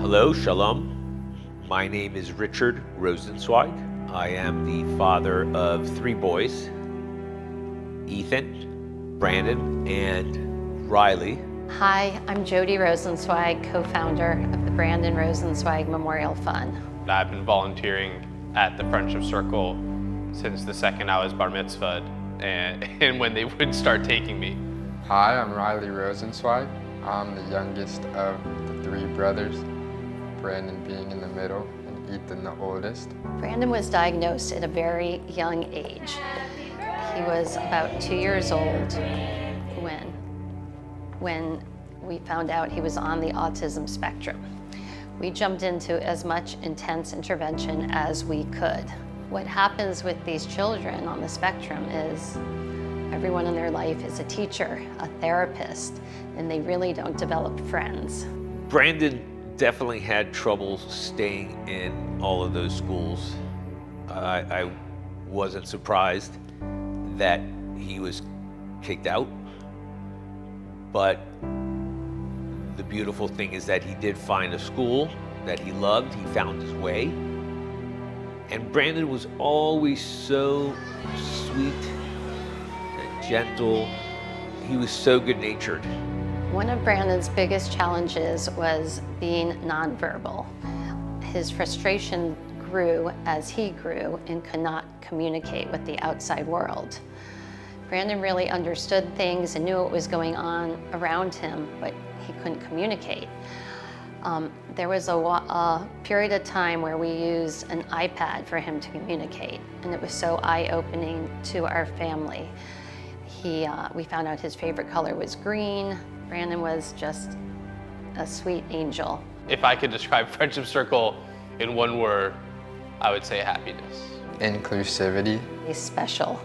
Hello, Shalom. My name is Richard Rosenzweig. I am the father of three boys, Ethan, Brandon, and Riley. Hi, I'm Jody Rosenzweig, co-founder of the Brandon Rosenzweig Memorial Fund. I've been volunteering at the Friendship Circle since the second I was bar mitzvahed and when they would start taking me. Hi, I'm Riley Rosenzweig. I'm the youngest of the three brothers, Brandon being in the middle and Ethan the oldest. Brandon was diagnosed at a very young age. He was about 2 years old when we found out he was on the autism spectrum. We jumped into as much intense intervention as we could. What happens with these children on the spectrum is everyone in their life is a teacher, a therapist, and they really don't develop friends. Brandon definitely had trouble staying in all of those schools. I wasn't surprised that he was kicked out, but the beautiful thing is that he did find a school that he loved. He found his way. And Brandon was always so sweet and gentle. He was so good-natured. One of Brandon's biggest challenges was being nonverbal. His frustration grew as he grew and could not communicate with the outside world. Brandon really understood things and knew what was going on around him, but he couldn't communicate. There was a period of time where we used an iPad for him to communicate, and it was so eye-opening to our family. We found out his favorite color was green. Brandon was just a sweet angel. If I could describe Friendship Circle in one word, I would say happiness. Inclusivity. He's special.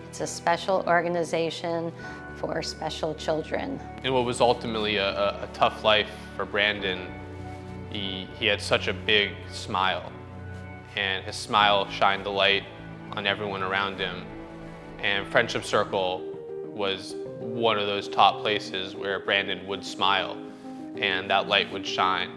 It's a special organization for special children. In what was ultimately a tough life for Brandon, he had such a big smile, and his smile shined the light on everyone around him. And Friendship Circle was one of those top places where Brandon would smile and that light would shine.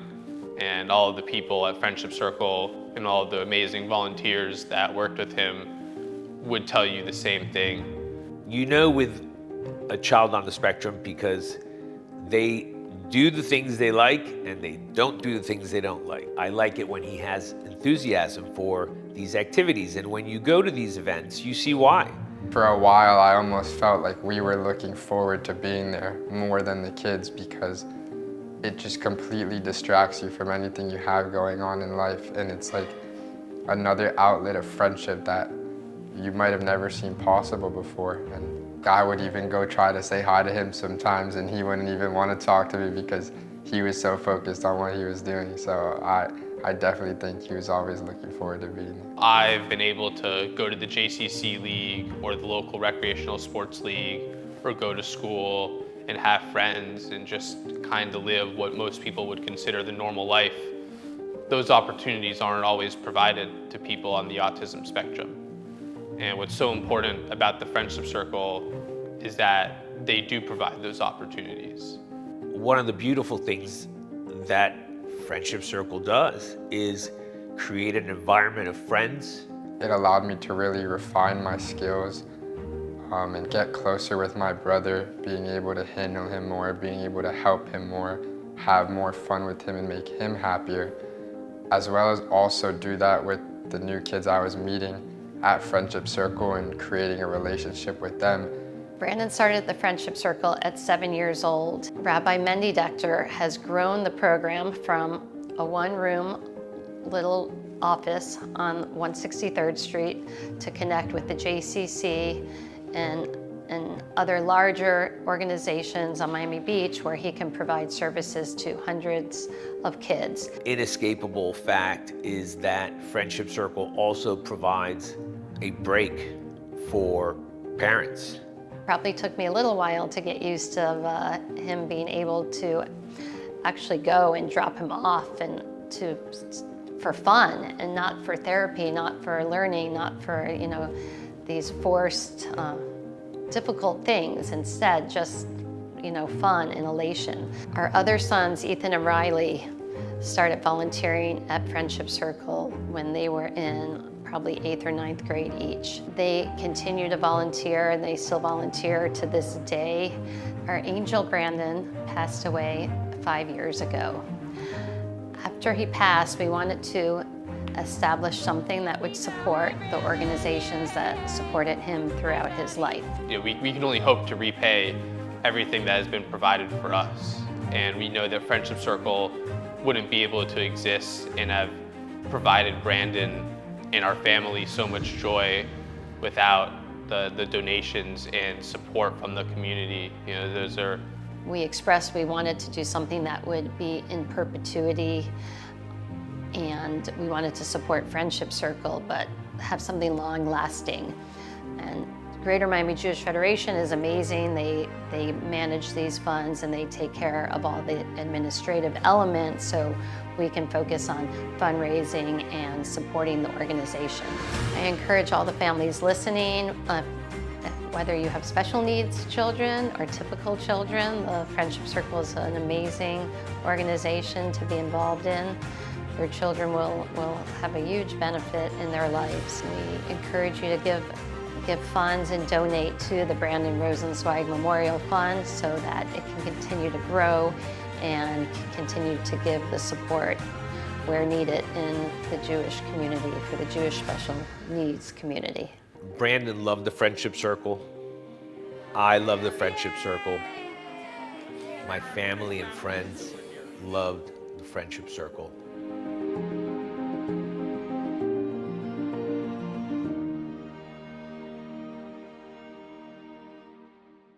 And all of the people at Friendship Circle and all of the amazing volunteers that worked with him would tell you the same thing. You know, with a child on the spectrum, because they do the things they like and they don't do the things they don't like. I like it when he has enthusiasm for these activities, and when you go to these events, you see why. For a while, I almost felt like we were looking forward to being there more than the kids, because it just completely distracts you from anything you have going on in life. And it's like another outlet of friendship that you might have never seen possible before. And I would even go try to say hi to him sometimes, and he wouldn't even want to talk to me because he was so focused on what he was doing. So I definitely think he was always looking forward to being there. I've been able to go to the JCC League or the local recreational sports league, or go to school and have friends and just kind of live what most people would consider the normal life. Those opportunities aren't always provided to people on the autism spectrum. And what's so important about the Friendship Circle is that they do provide those opportunities. One of the beautiful things that Friendship Circle does is create an environment of friends. It allowed me to really refine my skills and get closer with my brother, being able to handle him more, being able to help him more, have more fun with him and make him happier, as well as also do that with the new kids I was meeting at Friendship Circle and creating a relationship with them. Brandon started the Friendship Circle at 7 years old. Rabbi Mendy Dector has grown the program from a one-room little office on 163rd Street to connect with the JCC and other larger organizations on Miami Beach, where he can provide services to hundreds of kids. Inescapable fact is that Friendship Circle also provides a break for parents. Probably took me a little while to get used to him being able to actually go and drop him off and for fun and not for therapy, not for learning, not for these forced difficult things. Instead, just fun and elation. Our other sons, Ethan and Riley, started volunteering at Friendship Circle when they were in probably 8th or 9th grade each. They continue to volunteer and they still volunteer to this day. Our angel Brandon passed away 5 years ago. After he passed, we wanted to establish something that would support the organizations that supported him throughout his life. You know, we can only hope to repay everything that has been provided for us. And we know that Friendship Circle wouldn't be able to exist and have provided Brandon and our family so much joy without the donations and support from the community. You know, those are. We expressed we wanted to do something that would be in perpetuity, and we wanted to support Friendship Circle, but have something long lasting. And Greater Miami Jewish Federation is amazing. They manage these funds and they take care of all the administrative elements so we can focus on fundraising and supporting the organization. I encourage all the families listening, whether you have special needs children or typical children, the Friendship Circle is an amazing organization to be involved in. Your children will have a huge benefit in their lives. We encourage you to give funds and donate to the Brandon Rosenzweig Memorial Fund so that it can continue to grow and continue to give the support where needed in the Jewish community, for the Jewish special needs community. Brandon loved the Friendship Circle. I love the Friendship Circle. My family and friends loved the Friendship Circle.